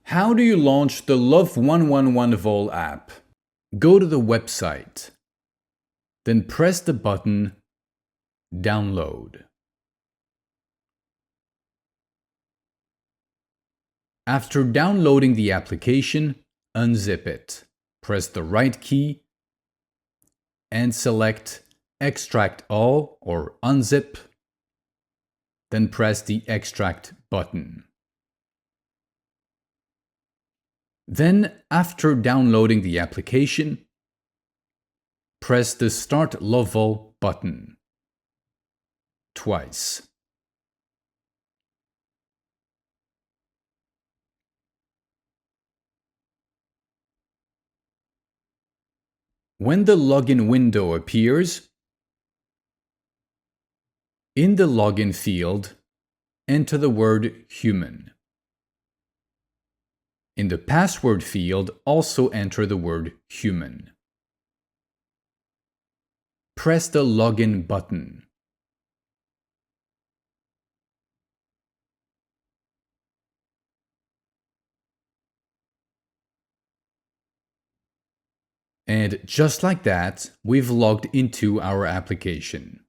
How do you launch the LOV111VOL app? Go to the website. Then press the button Download. After downloading the application, unzip it. Press the right key and select Extract All or Unzip. Then press the Extract button. Then, after downloading the application, press the Start LOV111 button twice. When the login window appears, in the login field, enter the word human. In the password field, also enter the word human. Press the login button. And just like that, we've logged into our application.